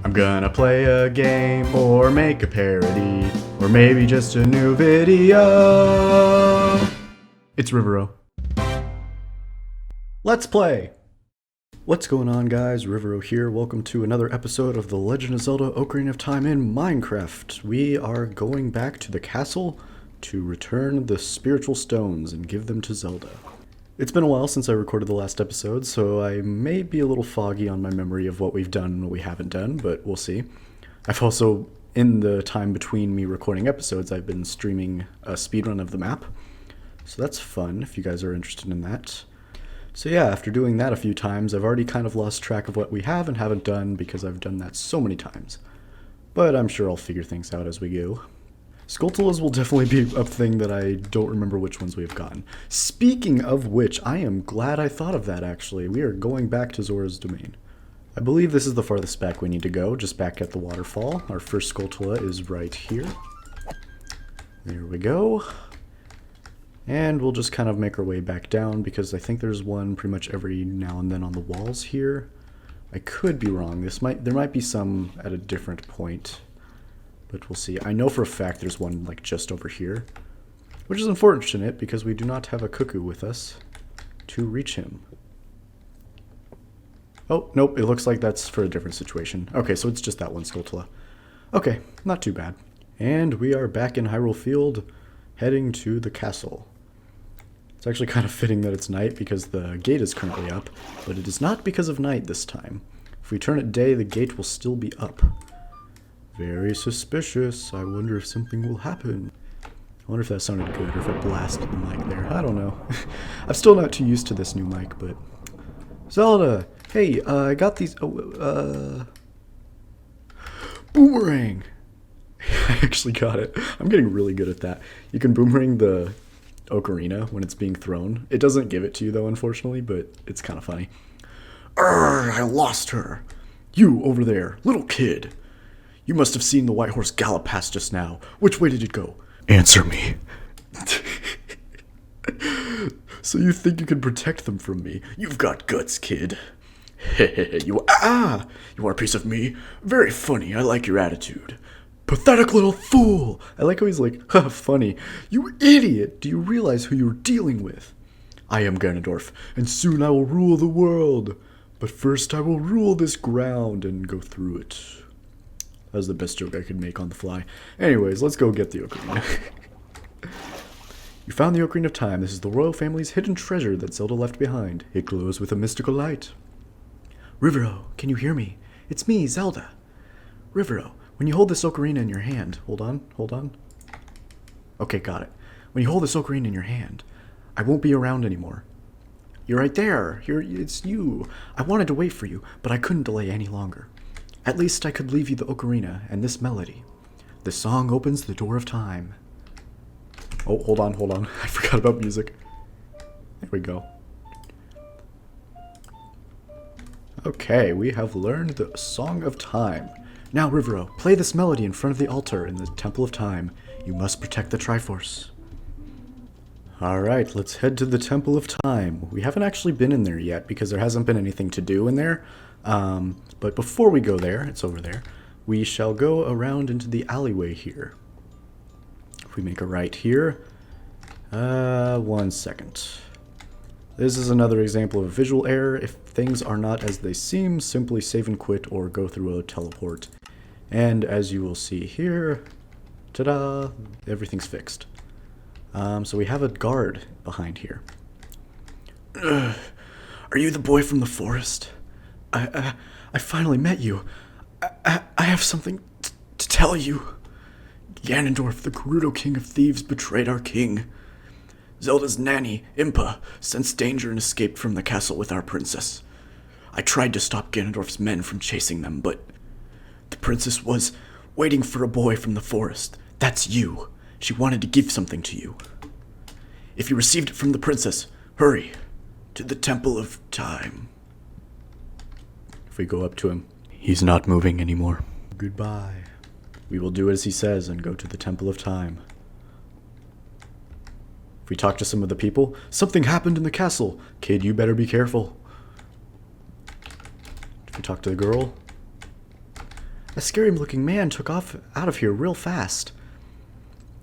I'm gonna play a game or make a parody or maybe just a new video. It's Rivero. Let's play! What's going on, guys? Rivero here. Welcome to another episode of The Legend of Zelda Ocarina of Time in Minecraft. We are going back to the castle to return the spiritual stones and give them to Zelda. It's been a while since I recorded the last episode, so I may be a little foggy on my memory of what we've done and what we haven't done, but we'll see. I've also, in the time between me recording episodes, I've been streaming a speedrun of the map, so that's fun if you guys are interested in that. So yeah, after doing that a few times, I've already kind of lost track of what we have and haven't done because I've done that so many times. But I'm sure I'll figure things out as we go. Skulltulas will definitely be a thing that I don't remember which ones we have gotten. Speaking of which, I am glad I thought of that, actually. We are going back to Zora's Domain. I believe this is the farthest back we need to go, just back at the waterfall. Our first Skulltula is right here. There we go. And we'll just kind of make our way back down, because I think there's one pretty much every now and then on the walls here. I could be wrong. There might be some at a different point. But we'll see. I know for a fact there's one like just over here, which is unfortunate because we do not have a cuckoo with us to reach him. Oh, nope, it looks like that's for a different situation. Okay, so it's just that one Skulltula. Okay, not too bad. And we are back in Hyrule Field, heading to the castle. It's actually kind of fitting that it's night because the gate is currently up, but it is not because of night this time. If we turn it day, the gate will still be up. Very suspicious. I wonder if something will happen. I wonder if that sounded good or if I blasted the mic there. I don't know. I'm still not too used to this new mic, but... Zelda! Hey, I got these... Boomerang! I actually got it. I'm getting really good at that. You can boomerang the ocarina when it's being thrown. It doesn't give it to you, though, unfortunately, but it's kind of funny. Arrgh, I lost her! You, over there, little kid! You must have seen the white horse gallop past just now. Which way did it go? Answer me. So you think you can protect them from me? You've got guts, kid. You are a piece of me. Very funny. I like your attitude. Pathetic little fool. I like how he's like, ha, funny. You idiot. Do you realize who you're dealing with? I am Ganondorf, and soon I will rule the world. But first I will rule this ground and go through it. That was the best joke I could make on the fly. Anyways, let's go get the ocarina. You found the Ocarina of Time. This is the royal family's hidden treasure that Zelda left behind. It glows with a mystical light. Rivero, can you hear me? It's me, Zelda. Rivero, when you hold this ocarina in your hand... Hold on. Okay, got it. When you hold this ocarina in your hand, I won't be around anymore. You're right there. It's you. I wanted to wait for you, but I couldn't delay any longer. At least I could leave you the ocarina and this melody. The song opens the door of time. Oh, hold on. I forgot about music. There we go. Okay, we have learned the Song of Time. Now, Rivero, play this melody in front of the altar in the Temple of Time. You must protect the Triforce. Alright, let's head to the Temple of Time. We haven't actually been in there yet because there hasn't been anything to do in there. But before we go there, it's over there, we shall go around into the alleyway here. If we make a right here, 1 second. This is another example of visual error. If things are not as they seem, simply save and quit or go through a teleport. And as you will see here, ta-da, everything's fixed. So we have a guard behind here. Are you the boy from the forest? I finally met you. I have something to tell you. Ganondorf, the Gerudo King of Thieves, betrayed our king. Zelda's nanny, Impa, sensed danger and escaped from the castle with our princess. I tried to stop Ganondorf's men from chasing them, but the princess was waiting for a boy from the forest. That's you. She wanted to give something to you. If you received it from the princess, hurry to the Temple of Time. If we go up to him, he's not moving anymore. Goodbye. We will do as he says and go to the Temple of Time. If we talk to some of the people, something happened in the castle. Kid, you better be careful. If we talk to the girl, A scary-looking man took off out of here real fast.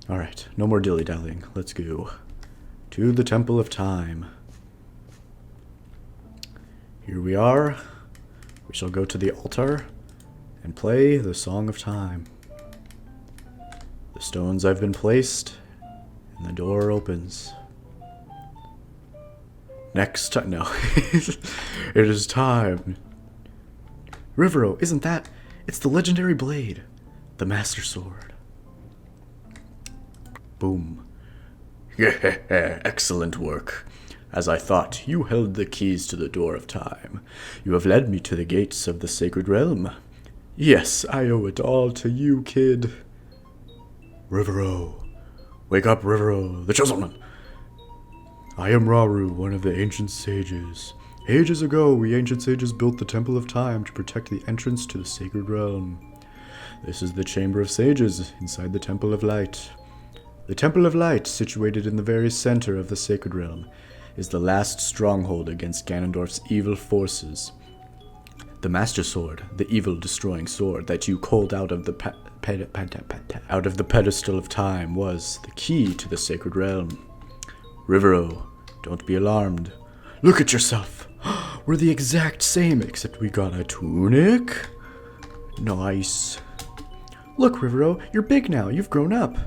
Alright, no more dilly-dallying. Let's go. To the Temple of Time. Here we are. We shall go to the altar and play the Song of Time. The stones have been placed, and the door opens. Next time, no. It is time. Rivero, isn't that? It's the legendary blade. The Master Sword. Boom. Excellent work. As I thought, you held the keys to the door of time. You have led me to the gates of the sacred realm. Yes, I owe it all to you, kid. Rivero. Wake up, Rivero, the chosen one. I am Raru, one of the ancient sages. Ages ago, we ancient sages built the Temple of Time to protect the entrance to the sacred realm. This is the Chamber of Sages inside the Temple of Light. The Temple of Light, situated in the very center of the sacred realm, is the last stronghold against Ganondorf's evil forces. The Master Sword, the evil-destroying sword that you culled out of the pedestal of time, was the key to the sacred realm. Rivero, don't be alarmed. Look at yourself. We're the exact same, except we got a tunic. Nice. Look, Rivero, you're big now. You've grown up.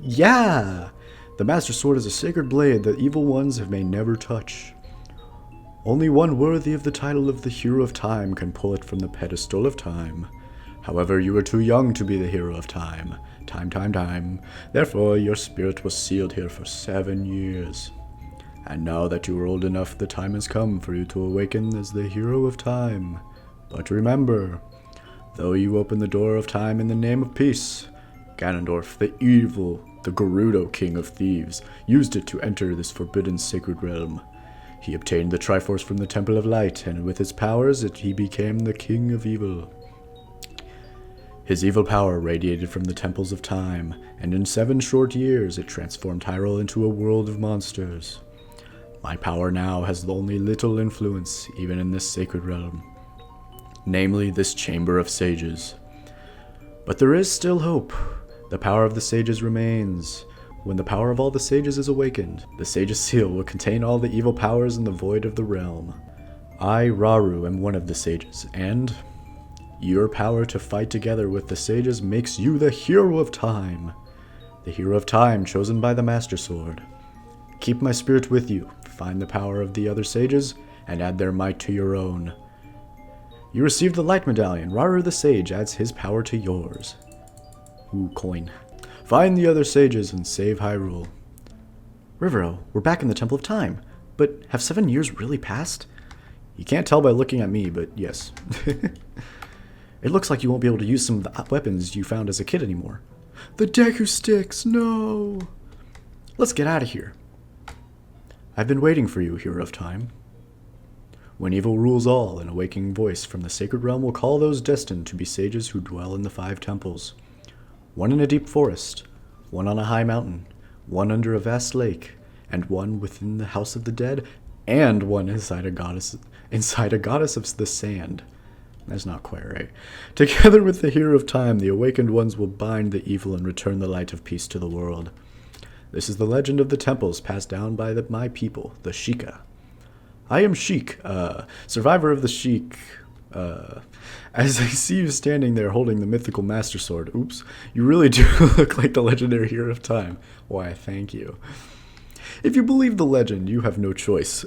Yeah. The Master Sword is a sacred blade that evil ones may never touch. Only one worthy of the title of the Hero of Time can pull it from the pedestal of time. However, you are too young to be the Hero of Time. Time. Therefore, your spirit was sealed here for 7 years. And now that you are old enough, the time has come for you to awaken as the Hero of Time. But remember, though you open the door of time in the name of peace, Ganondorf, the Gerudo King of Thieves, used it to enter this forbidden sacred realm. He obtained the Triforce from the Temple of Light, and with its powers, he became the King of Evil. His evil power radiated from the Temples of Time, and in 7 short years it transformed Hyrule into a world of monsters. My power now has only little influence, even in this sacred realm, namely this Chamber of Sages. But there is still hope. The power of the sages remains. When the power of all the sages is awakened, the Sage's Seal will contain all the evil powers in the void of the realm. I, Raru, am one of the sages, and your power to fight together with the sages makes you the Hero of Time. The Hero of Time chosen by the Master Sword. Keep my spirit with you, find the power of the other sages, and add their might to your own. You receive the Light Medallion. Raru the Sage adds his power to yours. Ooh, coin. Find the other sages and save Hyrule. Rivero, we're back in the Temple of Time. But have 7 years really passed? You can't tell by looking at me, but yes. It looks like you won't be able to use some of the weapons you found as a kid anymore. The Deku Sticks, no! Let's get out of here. I've been waiting for you, Hero of Time. When evil rules all, an awakening voice from the sacred realm will call those destined to be sages who dwell in the 5 temples. One in a deep forest, one on a high mountain, one under a vast lake, and one within the house of the dead, and one inside a goddess of the sand. That's not quite right. Together with the Hero of Time, the awakened ones will bind the evil and return the light of peace to the world. This is the legend of the temples passed down by my people, the Sheikah. I am Sheik, survivor of the Sheik. As I see you standing there holding the mythical Master Sword, oops, you really do look like the legendary Hero of Time. Why, thank you. If you believe the legend, you have no choice.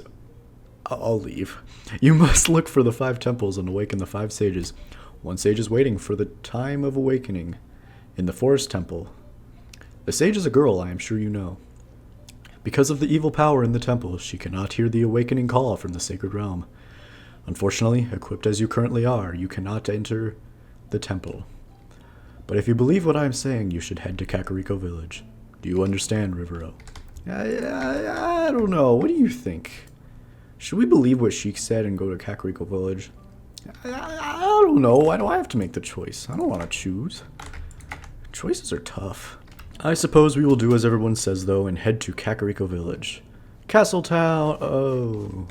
I'll leave. You must look for the 5 temples and awaken the 5 sages. One sage is waiting for the time of awakening in the Forest Temple. The sage is a girl, I am sure you know. Because of the evil power in the temple, she cannot hear the awakening call from the sacred realm. Unfortunately, equipped as you currently are, you cannot enter the temple. But if you believe what I am saying, you should head to Kakariko Village. Do you understand, Rivero? I don't know. What do you think? Should we believe what Sheik said and go to Kakariko Village? I don't know. Why do I have to make the choice? I don't want to choose. Choices are tough. I suppose we will do as everyone says, though, and head to Kakariko Village. Castletown! Oh.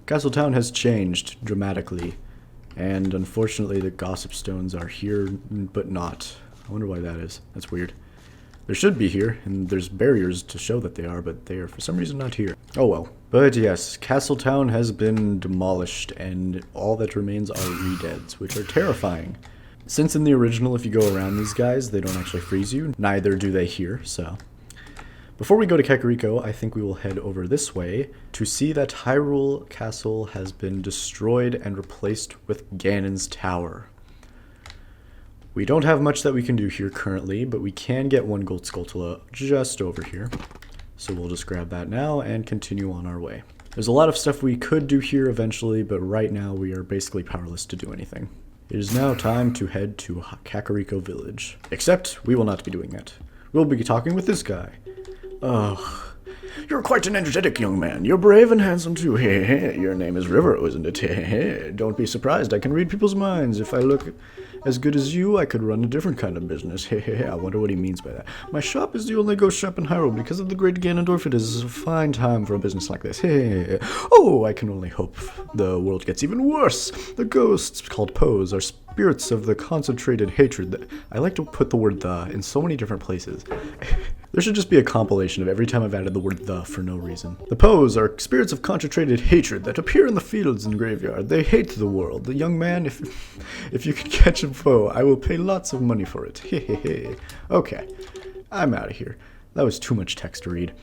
Castletown has changed dramatically And unfortunately the gossip stones are here, but not. I wonder why that is. That's weird. There should be here, and there's barriers to show that they are, but they are for some reason not here. Oh well. But yes, Castletown has been demolished, and all that remains are redeads, which are terrifying. Since in the original, if you go around these guys, they don't actually freeze you, neither do they here, so. Before we go to Kakariko, I think we will head over this way to see that Hyrule Castle has been destroyed and replaced with Ganon's Tower. We don't have much that we can do here currently, but we can get one gold Skulltula just over here. So we'll just grab that now and continue on our way. There's a lot of stuff we could do here eventually, but right now we are basically powerless to do anything. It is now time to head to Kakariko Village. Except we will not be doing that. We'll be talking with this guy. Ugh. You're quite an energetic young man. You're brave and handsome too. Your name is Rivero, isn't it? Don't be surprised. I can read people's minds. If I look as good as you, I could run a different kind of business. I wonder what he means by that. My shop is the only ghost shop in Hyrule. Because of the great Ganondorf, it is a fine time for a business like this. Oh, I can only hope the world gets even worse. The ghosts, called Poes, are spirits of the concentrated hatred. I like to put the word "the" in so many different places. There should just be a compilation of every time I've added the word "the" for no reason. The Poes are spirits of concentrated hatred that appear in the fields and graveyard. They hate the world. The young man, if you can catch a foe, I will pay lots of money for it. Okay, I'm out of here. That was too much text to read.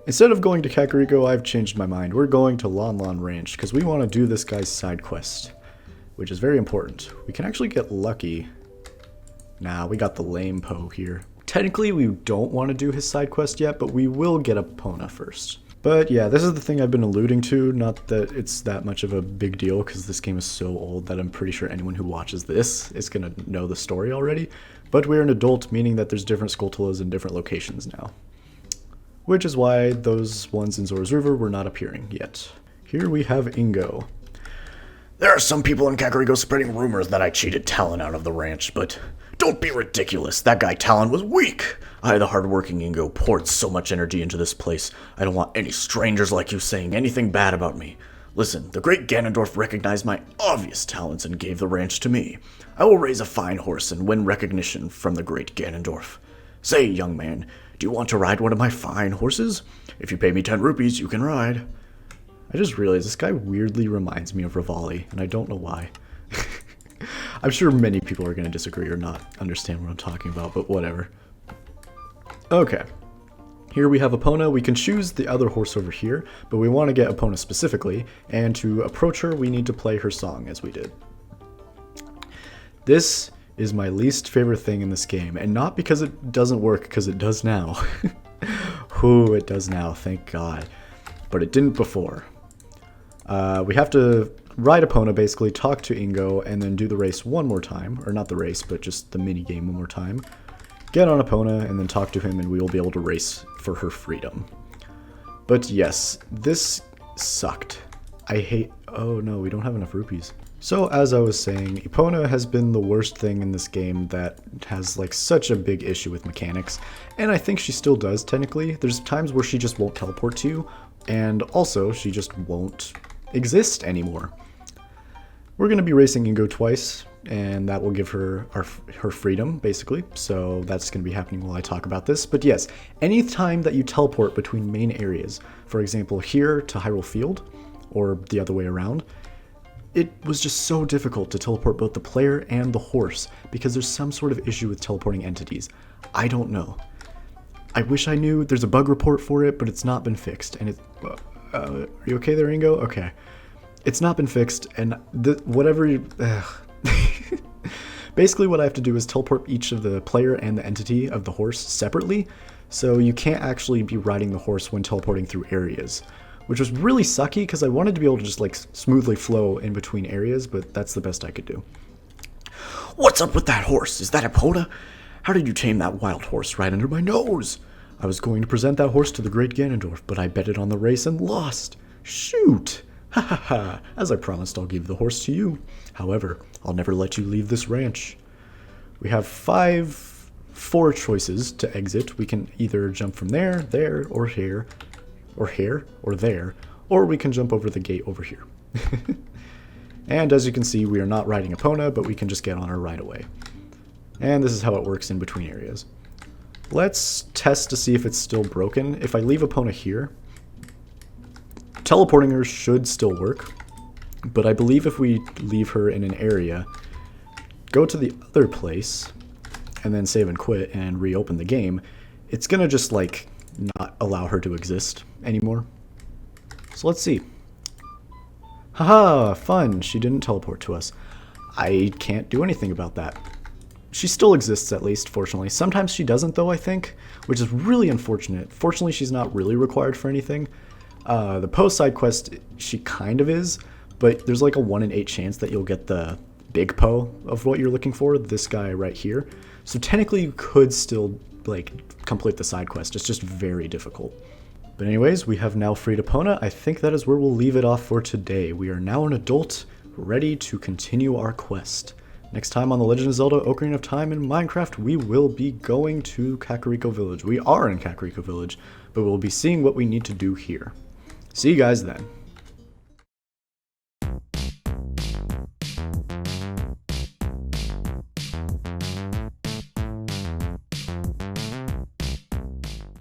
Instead of going to Kakariko, I've changed my mind. We're going to Lon Lon Ranch because we want to do this guy's side quest, which is very important. We can actually get lucky. Nah, we got the lame Poe here. Technically, we don't want to do his side quest yet, but we will get Epona first. But yeah, this is the thing I've been alluding to. Not that it's that much of a big deal, because this game is so old that I'm pretty sure anyone who watches this is going to know the story already. But we're an adult, meaning that there's different Skulltulas in different locations now. Which is why those ones in Zora's River were not appearing yet. Here we have Ingo. There are some people in Kakariko spreading rumors that I cheated Talon out of the ranch, but don't be ridiculous. That guy Talon was weak. I, the hardworking Ingo, poured so much energy into this place. I don't want any strangers like you saying anything bad about me. Listen, the great Ganondorf recognized my obvious talents and gave the ranch to me. I will raise a fine horse and win recognition from the great Ganondorf. Say, young man, do you want to ride one of my fine horses? If you pay me 10 rupees, you can ride. I just realized this guy weirdly reminds me of Rivali, and I don't know why. I'm sure many people are going to disagree or not understand what I'm talking about, but whatever. Okay. Here we have Epona. We can choose the other horse over here, but we want to get Epona specifically, and to approach her, we need to play her song, as we did. This is my least favorite thing in this game, and not because it doesn't work, because it does now. Ooh, it does now, thank God. But it didn't before. We have to ride Epona, basically, talk to Ingo, and then do the race one more time. Or not the race, but just the mini-game one more time. Get on Epona, and then talk to him, and we will be able to race for her freedom. But yes, this sucked. I hate... Oh no, we don't have enough rupees. So, as I was saying, Epona has been the worst thing in this game that has, like, such a big issue with mechanics. And I think she still does, technically. There's times where she just won't teleport to you, and also, she just won't exist anymore. We're going to be racing Ingo twice, and that will give her her freedom, basically. So that's going to be happening while I talk about this. But yes, any time that you teleport between main areas, for example, here to Hyrule Field, or the other way around, it was just so difficult to teleport both the player and the horse, because there's some sort of issue with teleporting entities. I don't know. I wish I knew. There's a bug report for it, but it's not been fixed, and it's... are you okay there, Ingo? Okay. It's not been fixed, and whatever you... Basically what I have to do is teleport each of the player and the entity of the horse separately, so you can't actually be riding the horse when teleporting through areas, which was really sucky because I wanted to be able to just like smoothly flow in between areas, but that's the best I could do. What's up with that horse? Is that Epona? How did you tame that wild horse right under my nose? I was going to present that horse to the great Ganondorf, but I betted on the race and lost. Shoot! Ha ha ha! As I promised, I'll give the horse to you. However, I'll never let you leave this ranch. We have four choices to exit. We can either jump from there, or here, or there, or we can jump over the gate over here. And as you can see, we are not riding Epona, but we can just get on her right away. And this is how it works in between areas. Let's test to see if it's still broken. If I leave Epona here, teleporting her should still work. But I believe if we leave her in an area, go to the other place, and then save and quit and reopen the game, it's gonna just like not allow her to exist anymore. So let's see. Haha, fun, she didn't teleport to us. I can't do anything about that. She still exists at least, fortunately. Sometimes she doesn't though, I think, which is really unfortunate. Fortunately, she's not really required for anything. The post side quest, she kind of is, but there's like a 1 in 8 chance that you'll get the big Poe of what you're looking for, this guy right here. So technically you could still like complete the side quest, it's just very difficult. But anyways, we have now freed Epona. I think that is where we'll leave it off for today. We are now an adult, ready to continue our quest. Next time on The Legend of Zelda Ocarina of Time in Minecraft, we will be going to Kakariko Village. We are in Kakariko Village, but we'll be seeing what we need to do here. See you guys then.